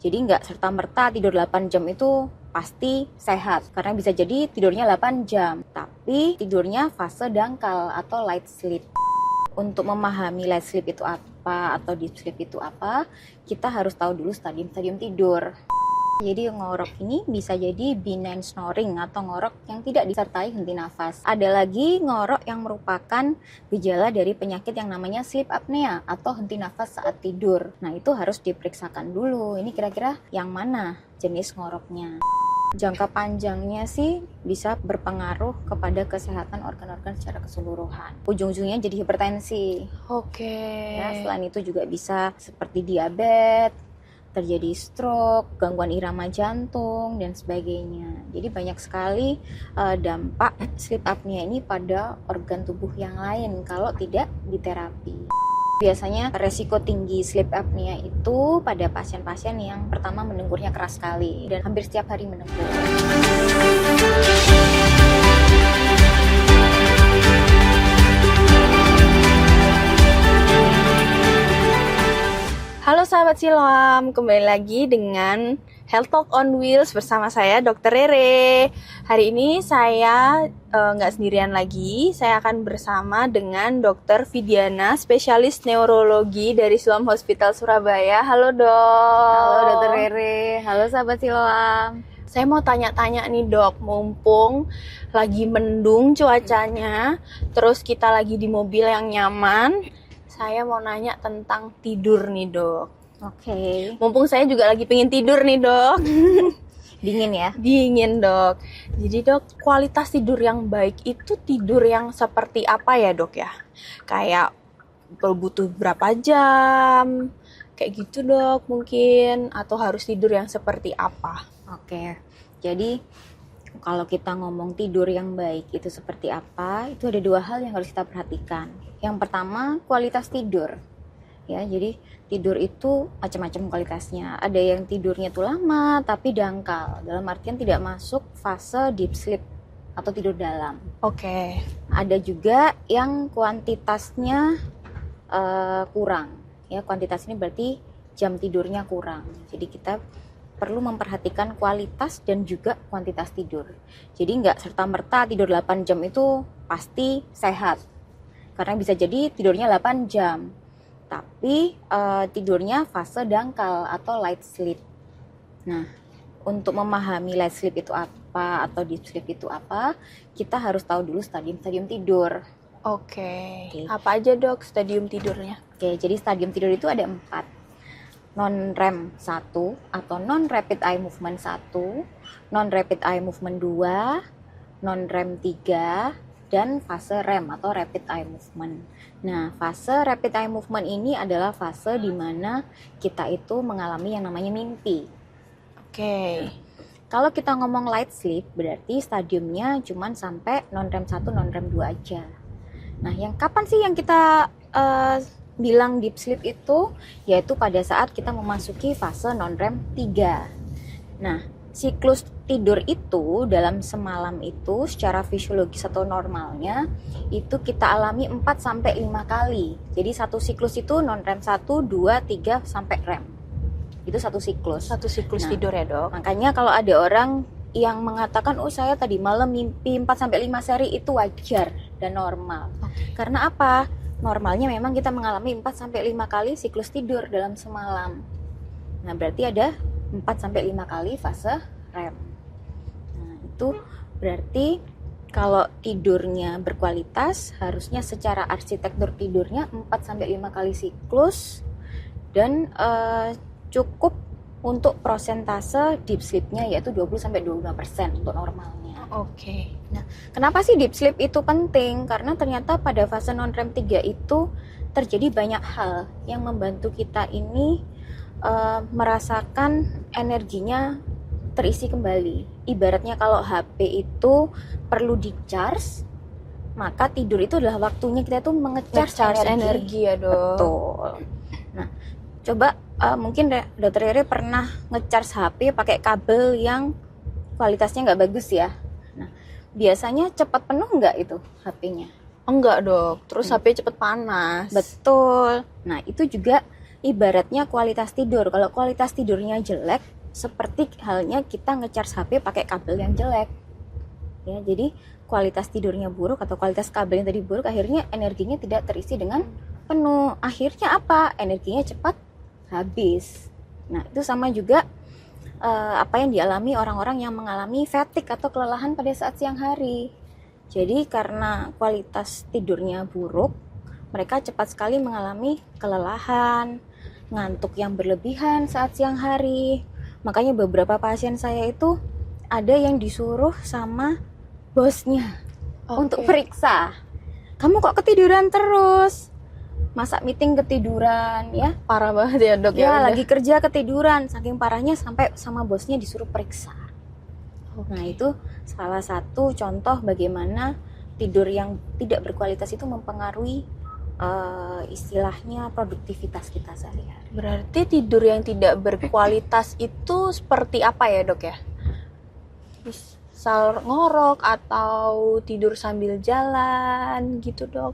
Jadi nggak serta-merta tidur 8 jam itu pasti sehat. Karena bisa jadi tidurnya 8 jam, tapi tidurnya fase dangkal atau light sleep. Untuk memahami light sleep itu apa atau deep sleep itu apa, kita harus tahu dulu stadium-stadium tidur. Jadi ngorok ini bisa jadi benign snoring atau ngorok yang tidak disertai henti nafas. Ada lagi ngorok yang merupakan gejala dari penyakit yang namanya sleep apnea atau henti nafas saat tidur. Nah, itu harus diperiksakan dulu. Ini kira-kira yang mana jenis ngoroknya. Jangka panjangnya sih bisa berpengaruh kepada kesehatan organ-organ secara keseluruhan. Ujung-ujungnya jadi hipertensi. Oke. Ya, selain itu juga bisa seperti diabetes, terjadi stroke, gangguan irama jantung, dan sebagainya. Jadi banyak sekali dampak sleep apnea ini pada organ tubuh yang lain kalau tidak diterapi. Biasanya resiko tinggi sleep apnea itu pada pasien-pasien yang pertama mendengkurnya keras sekali dan hampir setiap hari mendengkur. Halo sahabat Siloam, kembali lagi dengan Health Talk on Wheels bersama saya Dr. Rere. Hari ini saya nggak sendirian lagi, saya akan bersama dengan Dr. Vidiana, spesialis neurologi dari Siloam Hospital Surabaya. Halo dok. Halo Dr. Rere, halo sahabat Siloam. Saya mau tanya-tanya nih dok, mumpung lagi mendung cuacanya, terus kita lagi di mobil yang nyaman, saya mau nanya tentang tidur nih dok. Oke. Mumpung saya juga lagi pengen tidur nih dok. Dingin ya? Dingin dok. Jadi dok, kualitas tidur yang baik itu tidur yang seperti apa ya dok ya? Kayak butuh berapa jam? Kayak gitu dok mungkin. Atau harus tidur yang seperti apa? Oke. Jadi kalau kita ngomong tidur yang baik itu seperti apa, itu ada dua hal yang harus kita perhatikan. Yang pertama, kualitas tidur. Ya, jadi tidur itu macam-macam kualitasnya. Ada yang tidurnya tuh lama tapi dangkal, dalam artian tidak masuk fase deep sleep atau tidur dalam. Oke. Ada juga yang kuantitasnya kurang. Ya, kuantitas ini berarti jam tidurnya kurang. Jadi kita perlu memperhatikan kualitas dan juga kuantitas tidur. Jadi nggak serta-merta tidur 8 jam itu pasti sehat. Karena bisa jadi tidurnya 8 jam. Tapi tidurnya fase dangkal atau light sleep. Nah, untuk memahami light sleep itu apa atau deep sleep itu apa, kita harus tahu dulu stadium-stadium tidur. Oke. Apa aja dok stadium tidurnya? Oke, jadi stadium tidur itu ada 4. Non-REM 1 atau non-rapid eye movement 1, non-rapid eye movement 2, non-REM 3, dan fase REM atau rapid eye movement. Nah, fase rapid eye movement ini adalah fase di mana kita itu mengalami yang namanya mimpi. Oke. Kalau kita ngomong light sleep, berarti stadiumnya cuma sampai non-REM 1, non-REM 2 aja. Nah, yang kapan sih yang kita bilang deep sleep itu, yaitu pada saat kita memasuki fase non-REM 3. Nah, siklus tidur itu dalam semalam itu secara fisiologis atau normalnya itu kita alami 4-5 kali. Jadi satu siklus itu non-REM 1, 2, 3 sampai REM. Itu satu siklus. Satu siklus tidur ya dok. Makanya kalau ada orang yang mengatakan, oh saya tadi malam mimpi 4-5 seri, itu wajar dan normal. Karena apa? Normalnya memang kita mengalami 4-5 kali siklus tidur dalam semalam. Nah, berarti ada 4-5 kali fase REM. Nah, itu berarti kalau tidurnya berkualitas, harusnya secara arsitektur tidurnya 4-5 kali siklus dan cukup untuk prosentase deep sleep-nya yaitu 20-25% untuk normalnya. Oke. Nah, kenapa sih deep sleep itu penting? Karena ternyata pada fase non-REM 3 itu terjadi banyak hal yang membantu kita ini merasakan energinya terisi kembali. Ibaratnya kalau HP itu perlu di-charge, maka tidur itu adalah waktunya kita tuh menge-charge energi ya dok. Betul. Nah, coba mungkin Dr. Rere pernah nge-charge HP pakai kabel yang kualitasnya nggak bagus ya. Nah, biasanya cepat penuh nggak itu HP-nya? Enggak dok, terus HP cepet panas. Betul. Nah, itu juga ibaratnya kualitas tidur. Kalau kualitas tidurnya jelek, seperti halnya kita ngecharge HP pakai kabel yang jelek. Ya, jadi kualitas tidurnya buruk atau kualitas kabel yang tadi buruk, akhirnya energinya tidak terisi dengan penuh. Akhirnya apa? Energinya cepat habis. Nah, itu sama juga apa yang dialami orang-orang yang mengalami fatigue atau kelelahan pada saat siang hari. Jadi karena kualitas tidurnya buruk, mereka cepat sekali mengalami kelelahan, ngantuk yang berlebihan saat siang hari. Makanya beberapa pasien saya itu ada yang disuruh sama bosnya untuk periksa. Kamu kok ketiduran terus? Masa meeting ketiduran ya? Parah banget ya dok Ya, ya. lagi kerja ketiduran. Saking parahnya sampai sama bosnya disuruh periksa. Nah, itu salah satu contoh bagaimana tidur yang tidak berkualitas itu mempengaruhi istilahnya produktivitas kita sehari-hari. Berarti tidur yang tidak berkualitas itu seperti apa ya dok ya? Misal ngorok atau tidur sambil jalan gitu dok?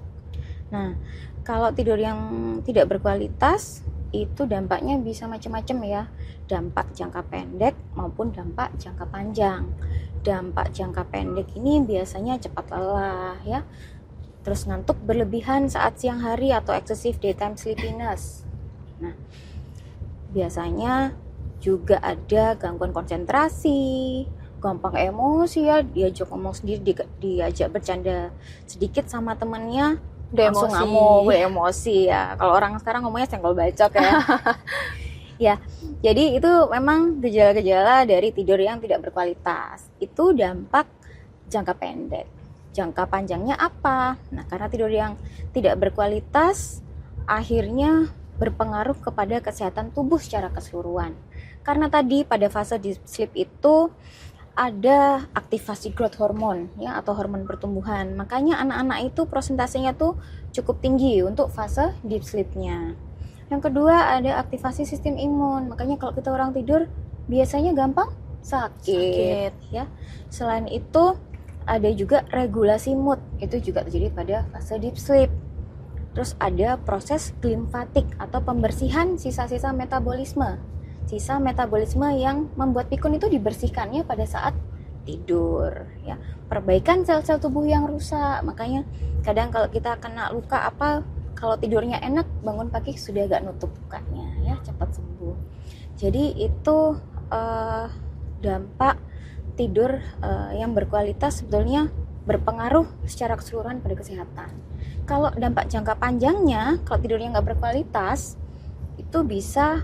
Nah, kalau tidur yang tidak berkualitas itu dampaknya bisa macam-macam ya. Dampak jangka pendek maupun dampak jangka panjang. Dampak jangka pendek ini biasanya cepat lelah ya. Terus ngantuk berlebihan saat siang hari atau excessive daytime sleepiness. Nah, biasanya juga ada gangguan konsentrasi, gampang emosi ya, diajak ngomong sendiri, diajak bercanda sedikit sama temannya, langsung ngamuk, emosi ya. Kalau orang sekarang ngomongnya senggol bacok ya. Ya, jadi itu memang gejala-gejala dari tidur yang tidak berkualitas. Itu dampak jangka pendek. Jangka panjangnya apa? Nah, karena tidur yang tidak berkualitas akhirnya berpengaruh kepada kesehatan tubuh secara keseluruhan. Karena tadi pada fase deep sleep itu ada aktivasi growth hormone ya, atau hormon pertumbuhan. Makanya anak-anak itu prosentasenya tuh cukup tinggi untuk fase deep sleep-nya. Yang kedua ada aktivasi sistem imun. Makanya kalau kita orang tidur biasanya gampang sakit. Ya. Selain itu ada juga regulasi mood, itu juga terjadi pada fase deep sleep. Terus ada proses glimfatik atau pembersihan sisa-sisa metabolisme. Sisa metabolisme yang membuat pikun itu dibersihkannya pada saat tidur ya. Perbaikan sel-sel tubuh yang rusak. Makanya kadang kalau kita kena luka apa, kalau tidurnya enak, bangun pagi sudah agak nutup lukanya ya, cepat sembuh. Jadi itu dampak tidur yang berkualitas sebetulnya berpengaruh secara keseluruhan pada kesehatan. Kalau dampak jangka panjangnya, kalau tidurnya nggak berkualitas, itu bisa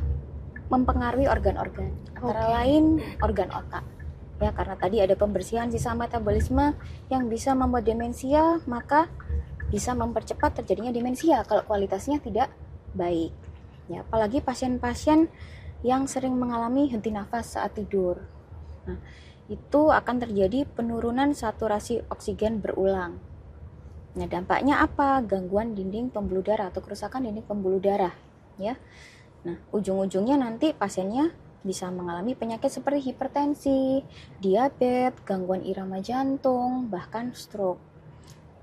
mempengaruhi organ-organ, antara lain organ otak. Ya, karena tadi ada pembersihan sisa metabolisme yang bisa membuat demensia, maka bisa mempercepat terjadinya demensia kalau kualitasnya tidak baik. Ya, apalagi pasien-pasien yang sering mengalami henti nafas saat tidur. Nah, itu akan terjadi penurunan saturasi oksigen berulang. Nah, dampaknya apa? Gangguan dinding pembuluh darah atau kerusakan dinding pembuluh darah, ya. Nah, ujung-ujungnya nanti pasiennya bisa mengalami penyakit seperti hipertensi, diabetes, gangguan irama jantung, bahkan stroke.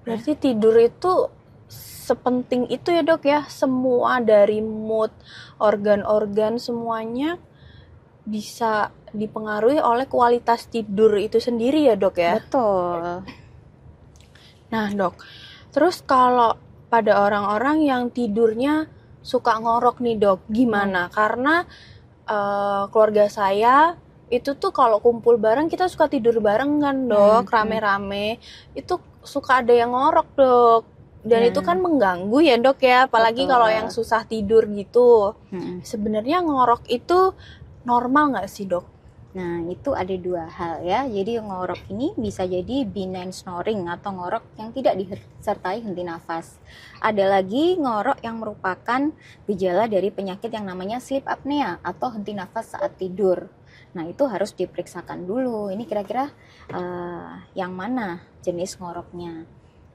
Berarti tidur itu sepenting itu ya dok ya, semua dari mood, organ-organ semuanya bisa dipengaruhi oleh kualitas tidur itu sendiri ya dok ya? Betul. Nah dok, terus kalau pada orang-orang yang tidurnya suka ngorok nih dok, gimana? Karena keluarga saya itu tuh kalau kumpul bareng kita suka tidur bareng kan dok, rame-rame. Itu suka ada yang ngorok dok. Dan itu kan mengganggu ya dok ya, apalagi kalau yang susah tidur gitu. Sebenarnya ngorok itu normal nggak sih dok? Nah, itu ada dua hal ya. Jadi ngorok ini bisa jadi benign snoring atau ngorok yang tidak disertai henti nafas. Ada lagi ngorok yang merupakan gejala dari penyakit yang namanya sleep apnea atau henti nafas saat tidur. Nah, itu harus diperiksakan dulu. Ini kira-kira yang mana jenis ngoroknya.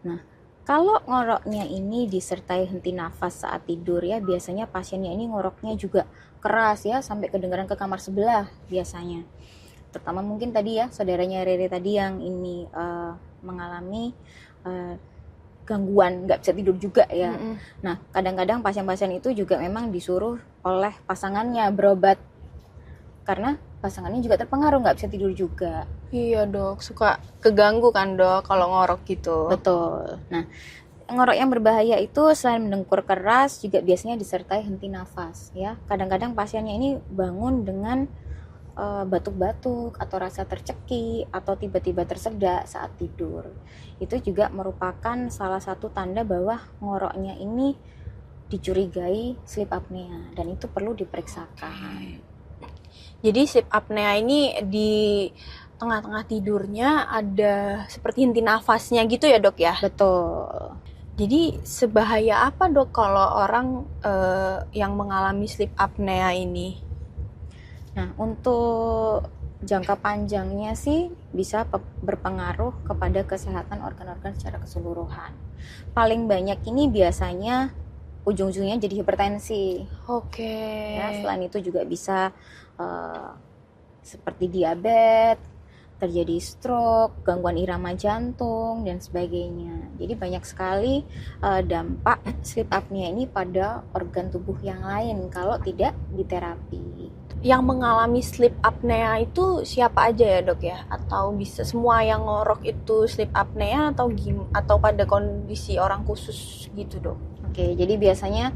Nah, kalau ngoroknya ini disertai henti nafas saat tidur ya, biasanya pasiennya ini ngoroknya juga keras ya, sampai kedengaran ke kamar sebelah biasanya. Terutama mungkin tadi ya, saudaranya Rere tadi yang ini mengalami gangguan, nggak bisa tidur juga ya. Nah, kadang-kadang pasien-pasien itu juga memang disuruh oleh pasangannya, berobat. Karena pasangannya juga terpengaruh, nggak bisa tidur juga. Iya dok, suka keganggu kan dok kalau ngorok gitu. Betul. Nah, ngorok yang berbahaya itu selain mendengkur keras juga biasanya disertai henti nafas ya. Kadang-kadang pasiennya ini bangun dengan batuk-batuk atau rasa tercekik atau tiba-tiba tersedak saat tidur. Itu juga merupakan salah satu tanda bahwa ngoroknya ini dicurigai sleep apnea dan itu perlu diperiksakan. Jadi sleep apnea ini di tengah-tengah tidurnya ada seperti henti nafasnya gitu ya dok ya? Betul. Jadi sebahaya apa dok kalau orang yang mengalami sleep apnea ini? Nah, untuk jangka panjangnya sih bisa berpengaruh kepada kesehatan organ-organ secara keseluruhan. Paling banyak ini biasanya ujung-ujungnya jadi hipertensi. Oke. Ya, selain itu juga bisa seperti diabetes, terjadi stroke, gangguan irama jantung dan sebagainya. Jadi banyak sekali dampak sleep apnea ini pada organ tubuh yang lain kalau tidak diterapi. Yang mengalami sleep apnea itu siapa aja ya dok ya? Atau bisa semua yang ngorok itu sleep apnea atau pada kondisi orang khusus gitu dok? Oke, jadi biasanya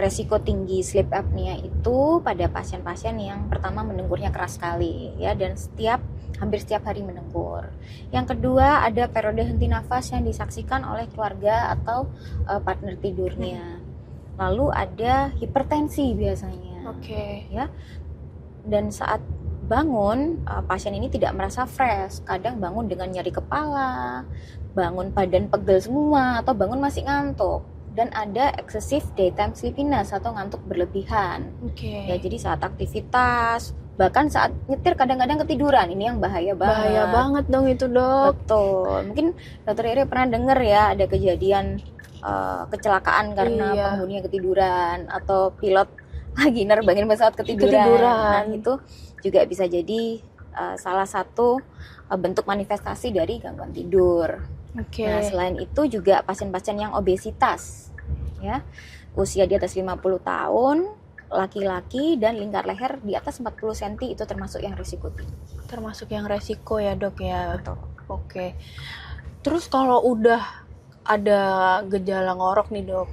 resiko tinggi sleep apnea itu pada pasien-pasien yang pertama mendengkurnya keras sekali ya dan hampir setiap hari mendengkur. Yang kedua ada periode henti nafas yang disaksikan oleh keluarga atau partner tidurnya. Lalu ada hipertensi biasanya. Oke. Ya. Dan saat bangun pasien ini tidak merasa fresh. Kadang bangun dengan nyeri kepala, bangun badan pegel semua atau bangun masih ngantuk. Dan ada excessive daytime sleepiness atau ngantuk berlebihan. Oke. Ya, jadi saat aktivitas, bahkan saat nyetir kadang-kadang ketiduran. Ini yang bahaya banget. Bahaya banget dong itu dok. Betul. Mungkin Dokter Iri pernah dengar ya ada kejadian kecelakaan karena pengemudinya ketiduran atau pilot lagi nerbangin pesawat ketiduran. Nah, itu juga bisa jadi salah satu bentuk manifestasi dari gangguan tidur. Oke. Nah, selain itu juga pasien-pasien yang obesitas ya, usia di atas 50 tahun, laki-laki dan lingkar leher di atas 40 cm itu termasuk yang risiko tinggi. Termasuk yang resiko ya dok ya. Betul. Oke. Terus kalau udah ada gejala ngorok nih dok,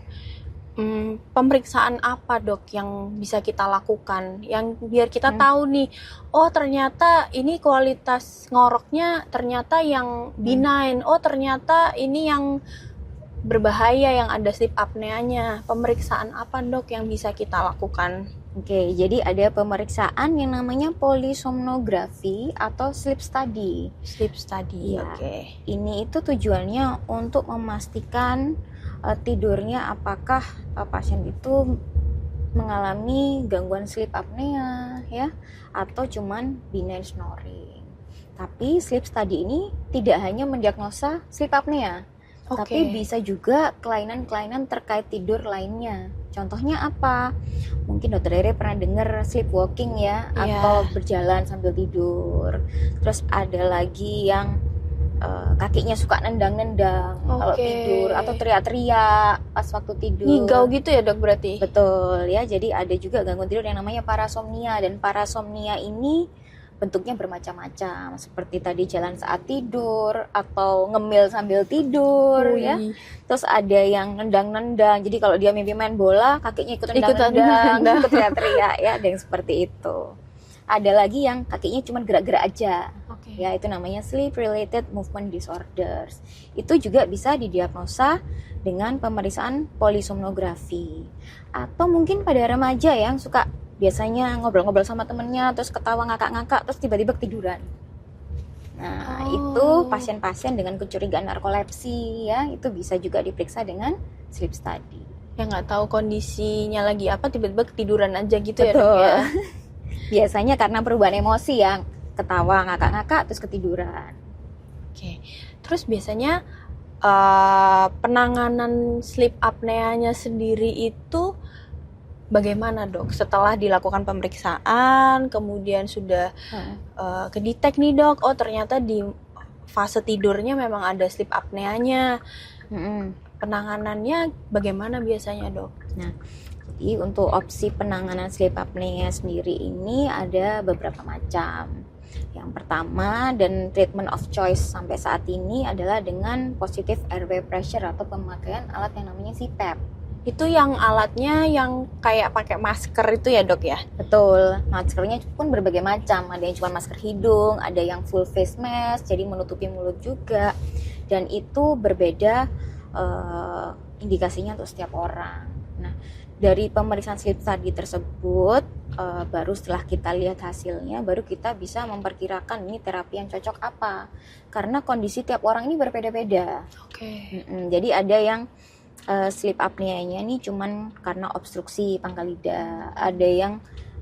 pemeriksaan apa dok yang bisa kita lakukan yang biar kita tahu nih, oh ternyata ini kualitas ngoroknya ternyata yang benign, oh ternyata ini yang berbahaya yang ada sleep apneanya. Pemeriksaan apa dok yang bisa kita lakukan? Oke, jadi ada pemeriksaan yang namanya polisomnografi atau sleep study. Sleep study, ya. Oke. Ini itu tujuannya untuk memastikan tidurnya apakah pasien itu mengalami gangguan sleep apnea ya atau cuman benign snoring. Tapi sleep study ini tidak hanya mendiagnosa sleep apnea, tapi bisa juga kelainan-kelainan terkait tidur lainnya. Contohnya apa? Mungkin Dokter Rere pernah dengar sleepwalking ya, atau berjalan sambil tidur. Terus ada lagi yang kakinya suka nendang-nendang kalau tidur atau teriak-teriak pas waktu tidur. Ngigau gitu ya dok berarti? Betul ya, jadi ada juga gangguan tidur yang namanya parasomnia. Dan parasomnia ini bentuknya bermacam-macam, seperti tadi jalan saat tidur atau ngemil sambil tidur ya. Terus ada yang nendang-nendang, jadi kalau dia mimpi main bola kakinya ikut nendang-nendang, ikut teriak-teriak ya, ada yang seperti itu. Ada lagi yang kakinya cuma gerak-gerak aja, ya itu namanya sleep related movement disorders. Itu juga bisa didiagnosa dengan pemeriksaan polisomnografi. Atau mungkin pada remaja yang suka biasanya ngobrol-ngobrol sama temennya, terus ketawa ngakak-ngakak, terus tiba-tiba ketiduran. Nah, itu pasien-pasien dengan kecurigaan narkolepsi ya, itu bisa juga diperiksa dengan sleep study. Yang nggak tahu kondisinya lagi apa, tiba-tiba ketiduran aja gitu. Betul. Ya dok ya. Biasanya karena perubahan emosi yang ketawa ngakak-ngakak terus ketiduran. Oke. Terus biasanya penanganan sleep apneanya sendiri itu bagaimana dok? Setelah dilakukan pemeriksaan, kemudian sudah kedetek nih dok, oh ternyata di fase tidurnya memang ada sleep apneanya. Penanganannya bagaimana biasanya dok? Nah, Jadi untuk opsi penanganan sleep apnea sendiri ini ada beberapa macam. Yang pertama dan treatment of choice sampai saat ini adalah dengan positive airway pressure atau pemakaian alat yang namanya CPAP. Itu yang alatnya yang kayak pakai masker itu ya dok ya? Betul, maskernya pun berbagai macam. Ada yang cuma masker hidung, ada yang full face mask, jadi menutupi mulut juga. Dan itu berbeda indikasinya untuk setiap orang. Nah, dari pemeriksaan sleep study tersebut, baru setelah kita lihat hasilnya, baru kita bisa memperkirakan ini terapi yang cocok apa. Karena kondisi tiap orang ini berbeda-beda. Oke. Jadi ada yang sleep apnea-nya ini cuman karena obstruksi pangkal lidah.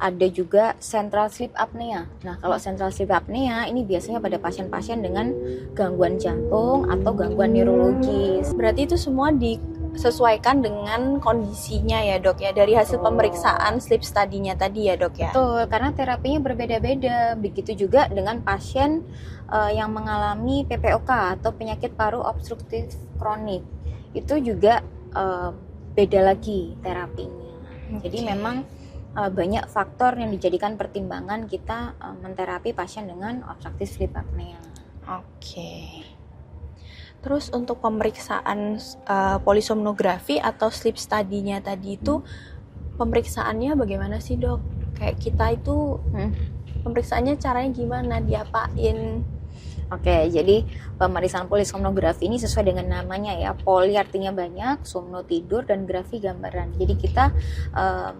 Ada juga central sleep apnea. Nah, kalau central sleep apnea ini biasanya pada pasien-pasien dengan gangguan jantung atau gangguan neurologis. Berarti itu semua disesuaikan dengan kondisinya ya dok ya, dari hasil pemeriksaan sleep study-nya tadi ya dok ya? Betul, karena terapinya berbeda-beda. Begitu juga dengan pasien yang mengalami PPOK atau penyakit paru obstruktif kronik. Itu juga beda lagi terapinya. Jadi memang banyak faktor yang dijadikan pertimbangan kita menterapi pasien dengan obstructive sleep apnea. Oke. Terus untuk pemeriksaan polisomnografi atau sleep study-nya tadi itu pemeriksaannya bagaimana sih dok? Kayak kita itu pemeriksaannya caranya gimana? Diapain? Oke, jadi pemeriksaan polisomnografi ini sesuai dengan namanya ya. Poli artinya banyak, somno tidur, dan grafi gambaran. Jadi kita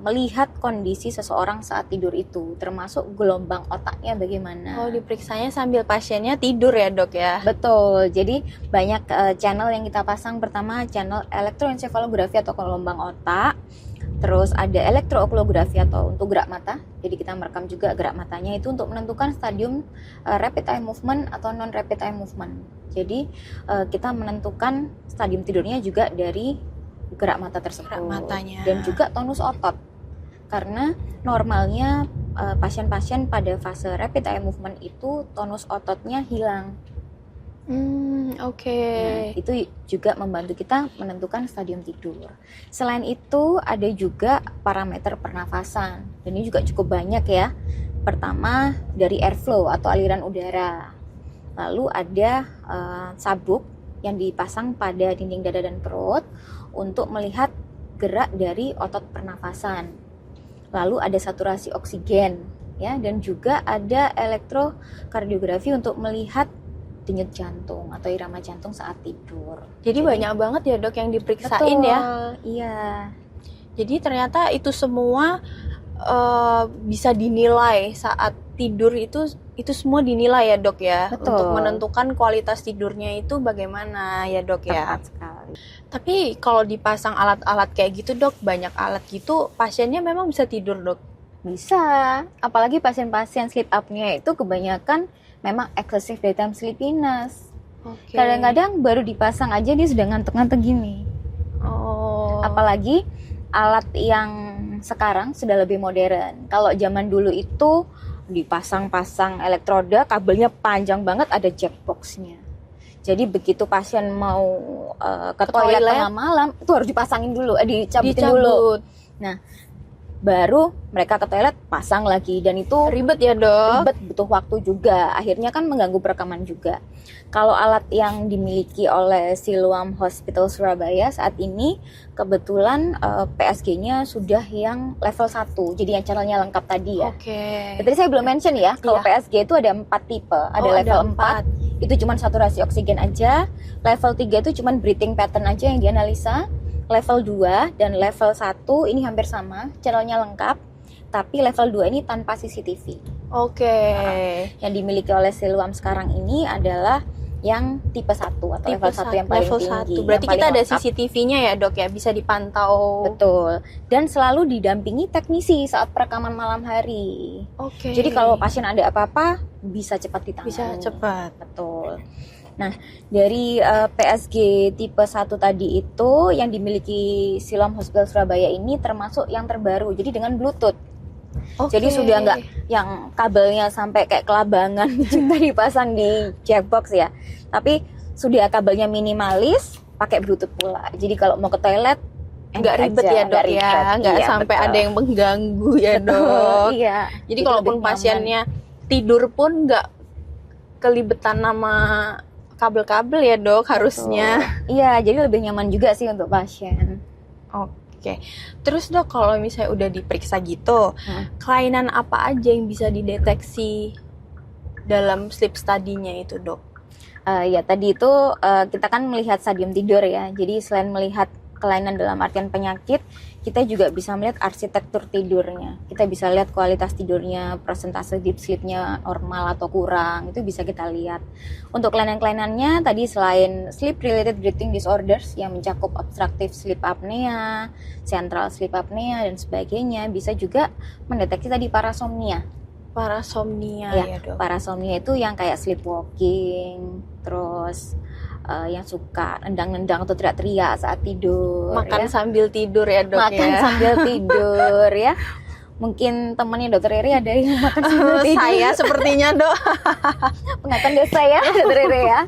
melihat kondisi seseorang saat tidur itu, termasuk gelombang otaknya bagaimana. Oh, diperiksanya sambil pasiennya tidur ya dok ya? Betul, jadi banyak channel yang kita pasang. Pertama channel elektroensefalografi atau gelombang otak. Terus ada elektrookulografi atau untuk gerak mata. Jadi kita merekam juga gerak matanya itu untuk menentukan stadium rapid eye movement atau non rapid eye movement. Jadi kita menentukan stadium tidurnya juga dari gerak mata tersebut. Gerak matanya. Dan juga tonus otot. Karena normalnya pasien-pasien pada fase rapid eye movement itu tonus ototnya hilang. Oke. Nah, itu juga membantu kita menentukan stadium tidur. Selain itu ada juga parameter pernafasan. Dan ini juga cukup banyak ya. Pertama dari airflow atau aliran udara. Lalu ada sabuk yang dipasang pada dinding dada dan perut untuk melihat gerak dari otot pernafasan. Lalu ada saturasi oksigen ya, dan juga ada elektrokardiografi untuk melihat denyut jantung atau irama jantung saat tidur. Jadi banyak banget ya dok yang diperiksain. Betul, ya? Iya. Jadi ternyata itu semua bisa dinilai saat tidur, itu semua dinilai ya dok ya? Betul. Untuk menentukan kualitas tidurnya itu bagaimana ya dok ya? Tepat sekali. Tapi kalau dipasang alat-alat kayak gitu dok, banyak alat gitu, pasiennya memang bisa tidur dok? Bisa, apalagi pasien-pasien sleep apnea itu kebanyakan memang excessive daytime sleepiness. Okay. Kadang-kadang baru dipasang aja dia sudah ngantuk-ngantuk gini. Oh. Apalagi alat yang sekarang sudah lebih modern. Kalau zaman dulu itu dipasang-pasang elektroda, kabelnya panjang banget, ada jackboxnya. Jadi begitu pasien mau ke toilet tengah malam, itu harus dipasangin dulu, dicabutin dulu. Nah, baru mereka ke toilet pasang lagi, dan itu ribet ya dok? Ribet, butuh waktu juga, akhirnya kan mengganggu perekaman juga. Kalau alat yang dimiliki oleh Siloam Hospital Surabaya saat ini kebetulan PSG-nya sudah yang level 1, jadi yang channelnya lengkap tadi ya. Oke. Tadi saya belum mention ya, kalau PSG itu ada 4 tipe, ada level 4 itu cuma saturasi oksigen aja, level 3 itu cuma breathing pattern aja yang dianalisa. Level 2 dan level 1 ini hampir sama, channelnya lengkap, tapi level 2 ini tanpa CCTV. Oke. Nah, yang dimiliki oleh Siloam sekarang ini adalah yang tipe 1 atau tipe level 1 yang paling tinggi. Berarti kita ada CCTV-nya ya dok ya, bisa dipantau. Betul. Dan selalu didampingi teknisi saat perekaman malam hari. Oke. Jadi kalau pasien ada apa-apa bisa cepat ditangani. Bisa cepat. Betul. Nah, dari PSG tipe 1 tadi itu yang dimiliki Siloam Hospital Surabaya ini termasuk yang terbaru. Jadi dengan Bluetooth. Jadi sudah nggak yang kabelnya sampai kayak kelabangan kita dipasang di jackbox ya. Tapi sudah kabelnya minimalis, pakai Bluetooth pula. Jadi kalau mau ke toilet nggak ribet aja, ya dok nggak ya, ribet. nggak Iya, sampai betul. ada yang mengganggu ya Betul, dok. iya. Jadi Itu kalaupun lebih nyaman. pasiennya tidur pun nggak kelibetan sama kabel-kabel ya dok harusnya. Betul. Iya, jadi lebih nyaman juga sih untuk pasien. Oke, terus dok kalau misalnya udah diperiksa gitu, kelainan apa aja yang bisa dideteksi dalam sleep study-nya itu dok? Ya tadi itu kita kan melihat stadium tidur ya. Jadi selain melihat kelainan dalam artian penyakit, kita juga bisa melihat arsitektur tidurnya. Kita bisa lihat kualitas tidurnya, persentase deep sleep-nya normal atau kurang, itu bisa kita lihat. Untuk kelainan-kelainannya tadi selain sleep related breathing disorders yang mencakup obstructive sleep apnea, central sleep apnea dan sebagainya, bisa juga mendeteksi tadi parasomnia. Parasomnia Ya, ya dok. Parasomnia itu yang kayak sleepwalking, terus yang suka nendang-nendang atau teriak-teriak saat tidur. Makan ya. sambil tidur ya dok Makan ya. sambil tidur ya. Mungkin temannya dokter Rere ada yang makan sambil tidur. Saya sepertinya dok. Pengakuan dosa ya dokter Rere ya.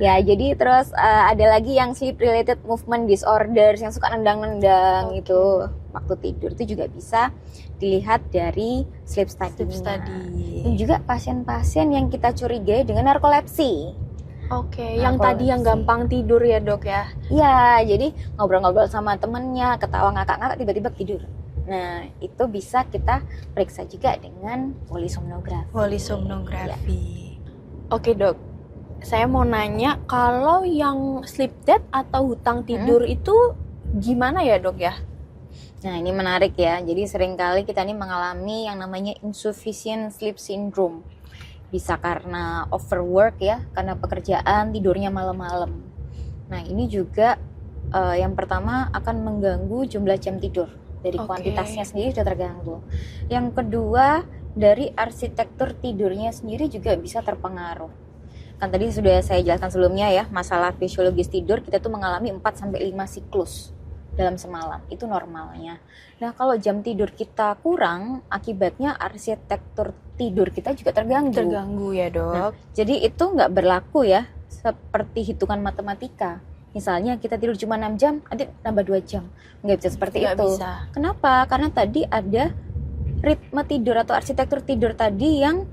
Ya, jadi terus ada lagi yang sleep related movement disorders yang suka nendang-nendang Oke. itu waktu tidur, itu juga bisa dilihat dari sleep study. Sleep study. Dan juga pasien-pasien yang kita curigai dengan narkolepsi. Oke, Nah, yang kalau tadi yang sih. gampang tidur ya dok ya. Iya, jadi ngobrol-ngobrol sama temennya, ketawa ngakak-ngakak tiba-tiba tidur. Nah, itu bisa kita periksa juga dengan polisomnografi. Polisomnografi. Oke dok, saya mau nanya kalau yang sleep debt atau hutang tidur itu gimana ya dok ya? Nah, ini menarik ya. Jadi seringkali kita ini mengalami yang namanya insufficient sleep syndrome. Bisa karena overwork ya, karena pekerjaan, tidurnya malam-malam. Nah, ini juga yang pertama akan mengganggu jumlah jam tidur. Dari Oke. kuantitasnya sendiri sudah terganggu. Yang kedua, dari arsitektur tidurnya sendiri juga bisa terpengaruh. Kan tadi sudah saya jelaskan sebelumnya ya, masalah fisiologis tidur kita tuh mengalami 4-5 siklus dalam semalam, itu normalnya. Nah, kalau jam tidur kita kurang, akibatnya arsitektur tidur kita juga terganggu. Terganggu ya dok. Nah, jadi itu nggak berlaku ya, seperti hitungan matematika. Misalnya kita tidur cuma 6 jam, nanti nambah 2 jam. Nggak bisa seperti Nggak itu. bisa. Kenapa? Karena tadi ada ritme tidur atau arsitektur tidur tadi yang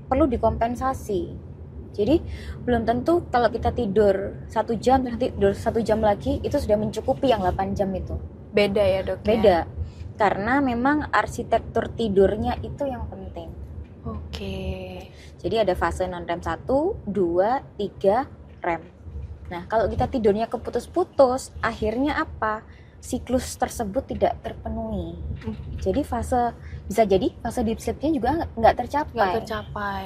perlu dikompensasi. Jadi belum tentu kalau kita tidur 1 jam nanti tidur 1 jam lagi itu sudah mencukupi yang 8 jam itu. Beda ya dok. Beda. Ya? Karena memang arsitektur tidurnya itu yang penting. Oke. Jadi ada fase non-REM 1, 2, 3, REM. Nah, kalau kita tidurnya keputus-putus, akhirnya apa? Siklus tersebut tidak terpenuhi. Jadi bisa jadi fase deep sleep-nya juga nggak tercapai. Nggak tercapai.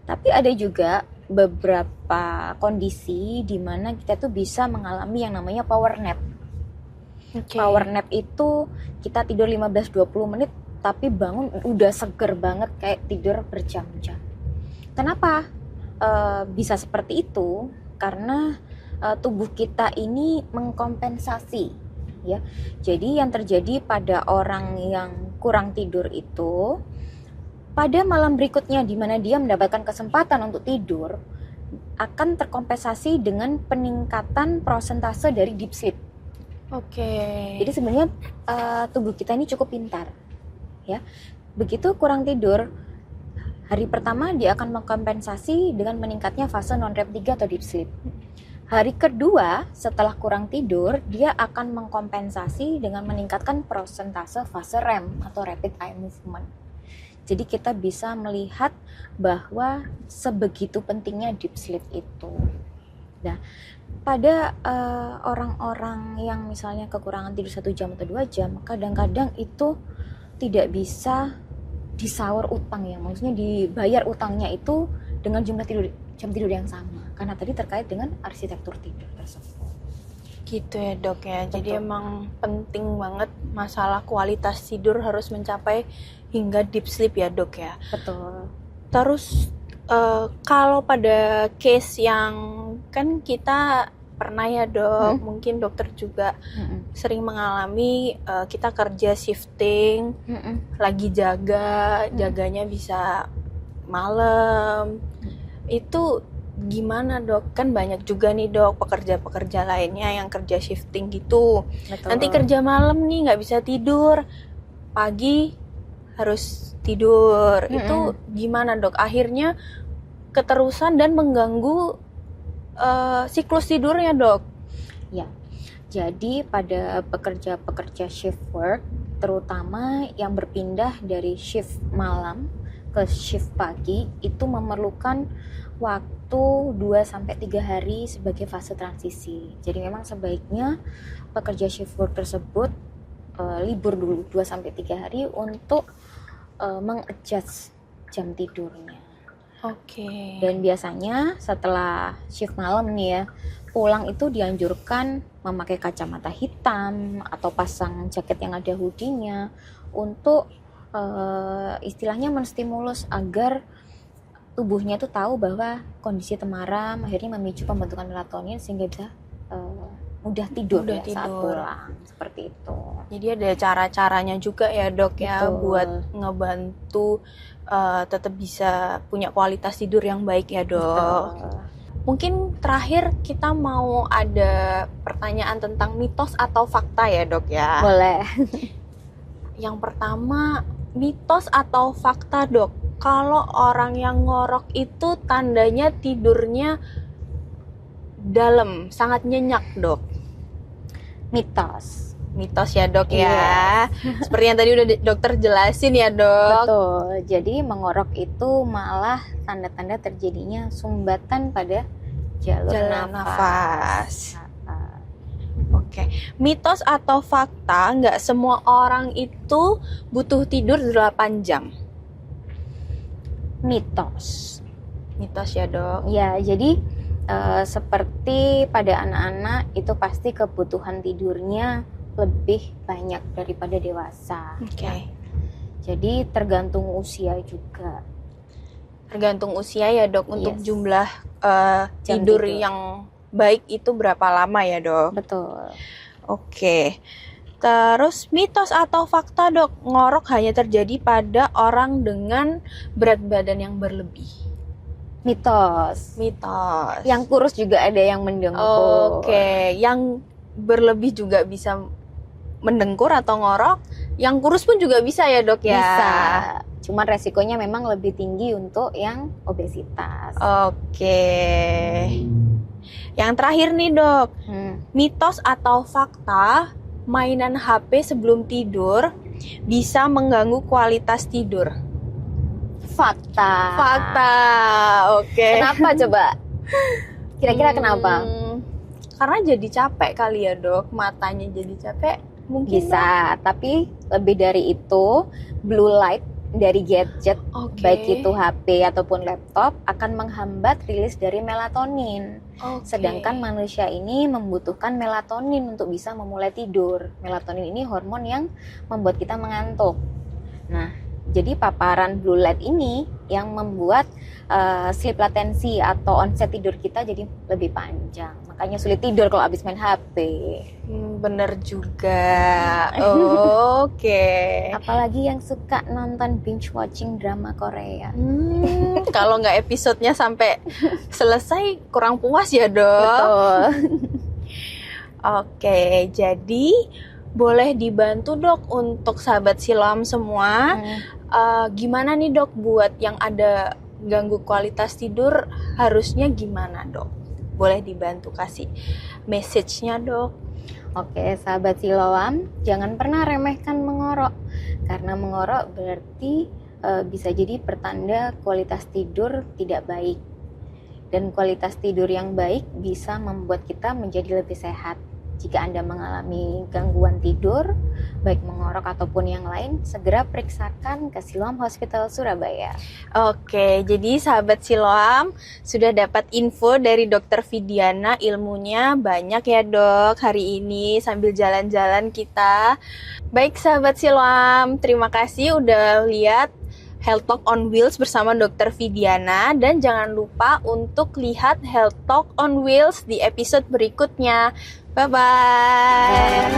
Tapi ada juga beberapa kondisi di mana kita tuh bisa mengalami yang namanya power nap. Oke. Power nap itu kita tidur 15-20 menit tapi bangun udah seger banget kayak tidur berjam-jam. Kenapa bisa seperti itu? Karena tubuh kita ini mengkompensasi ya. Jadi yang terjadi pada orang yang kurang tidur itu pada malam berikutnya di mana dia mendapatkan kesempatan untuk tidur akan terkompensasi dengan peningkatan prosentase dari deep sleep. Oke. Jadi sebenarnya tubuh kita ini cukup pintar, ya. Begitu kurang tidur, hari pertama dia akan mengkompensasi dengan meningkatnya fase non-REM 3 atau deep sleep. Hari kedua setelah kurang tidur, dia akan mengkompensasi dengan meningkatkan prosentase fase REM atau rapid eye movement. Jadi kita bisa melihat bahwa sebegitu pentingnya deep sleep itu. Nah, pada orang-orang yang misalnya kekurangan tidur 1 jam atau 2 jam, kadang-kadang itu tidak bisa disaur utang ya, maksudnya dibayar utangnya itu dengan jumlah jam tidur yang sama, karena tadi terkait dengan arsitektur tidur tersebut. Gitu ya dok ya. Jadi Betul. emang penting banget masalah kualitas tidur harus mencapai hingga deep sleep ya dok ya. Betul. Terus kalau pada case yang kan kita pernah ya dok, mungkin dokter juga sering mengalami kita kerja shifting, lagi jaganya bisa malam. Itu gimana dok? Kan banyak juga nih dok pekerja-pekerja lainnya yang kerja shifting gitu. Betul. Nanti kerja malam nih nggak bisa tidur, pagi harus tidur. Itu gimana dok? Akhirnya keterusan dan mengganggu siklus tidurnya dok. Ya, jadi pada pekerja-pekerja shift work, terutama yang berpindah dari shift malam ke shift pagi, itu memerlukan waktu 2-3 hari sebagai fase transisi. Jadi memang sebaiknya pekerja shift work tersebut libur dulu 2-3 hari untuk mengadjust jam tidurnya. Oke. Dan biasanya setelah shift malam nih ya, pulang itu dianjurkan memakai kacamata hitam atau pasang jaket yang ada hoodie-nya untuk istilahnya menstimulus agar tubuhnya itu tahu bahwa kondisi temaram akhirnya memicu pembentukan melatonin sehingga bisa mudah tidur saat pulang, seperti itu. Jadi ada cara-caranya juga ya dok ya. Betul. Buat ngebantu tetap bisa punya kualitas tidur yang baik ya dok. Betul. Mungkin terakhir kita mau ada pertanyaan tentang mitos atau fakta ya dok ya. Boleh. Yang pertama, mitos atau fakta dok, kalau orang yang ngorok itu tandanya tidurnya dalam, sangat nyenyak dok. Mitos. Mitos ya dok ya. Seperti yang tadi udah dokter jelasin ya dok. Betul. Jadi mengorok itu malah tanda-tanda terjadinya sumbatan pada jalur nafas. Oke. Mitos atau fakta, nggak semua orang itu butuh tidur 8 jam. Mitos. Mitos ya dok. Ya, jadi seperti pada anak-anak itu pasti kebutuhan tidurnya lebih banyak daripada dewasa. Oke. Jadi tergantung usia juga. Tergantung usia ya dok untuk Yes. jumlah Jam tidur tidur. yang baik itu berapa lama ya dok? Betul. Oke. Terus mitos atau fakta dok, ngorok hanya terjadi pada orang dengan berat badan yang berlebih. Mitos. Mitos. Yang kurus juga ada yang mendengkur. Oke, yang berlebih juga bisa mendengkur atau ngorok. Yang kurus pun juga bisa ya dok ya? Bisa. Cuman resikonya memang lebih tinggi untuk yang obesitas. Oke. Yang terakhir nih dok, mitos atau fakta mainan HP sebelum tidur bisa mengganggu kualitas tidur. Fakta. Fakta, oke. Kenapa coba? Kira-kira kenapa? Karena jadi capek kali ya dok, matanya jadi capek mungkin. Bisa, tapi lebih dari itu, blue light dari gadget, Oke. baik itu HP ataupun laptop, akan menghambat rilis dari melatonin. Oke. Sedangkan manusia ini membutuhkan melatonin untuk bisa memulai tidur. Melatonin ini hormon yang membuat kita mengantuk. Nah, jadi paparan blue light ini yang membuat sleep latency atau onset tidur kita jadi lebih panjang. Makanya sulit tidur kalau habis main HP. Bener juga. Oke. Apalagi yang suka nonton binge watching drama Korea. Kalau nggak episodenya sampai selesai kurang puas ya dok. Betul. Oke, jadi boleh dibantu dok untuk sahabat Siloam semua. Gimana nih dok buat yang ada ganggu kualitas tidur harusnya gimana dok? Boleh dibantu kasih message-nya dok. Oke, sahabat Siloam, jangan pernah remehkan mengorok. Karena mengorok berarti bisa jadi pertanda kualitas tidur tidak baik. Dan kualitas tidur yang baik bisa membuat kita menjadi lebih sehat. Jika Anda mengalami gangguan tidur, baik mengorok ataupun yang lain, segera periksakan ke Siloam Hospital Surabaya. Oke, jadi sahabat Siloam sudah dapat info dari Dokter Vidiana, ilmunya banyak ya dok hari ini sambil jalan-jalan kita. Baik sahabat Siloam, terima kasih udah lihat Health Talk on Wheels bersama Dokter Vidiana, dan jangan lupa untuk lihat Health Talk on Wheels di episode berikutnya. Bye-bye.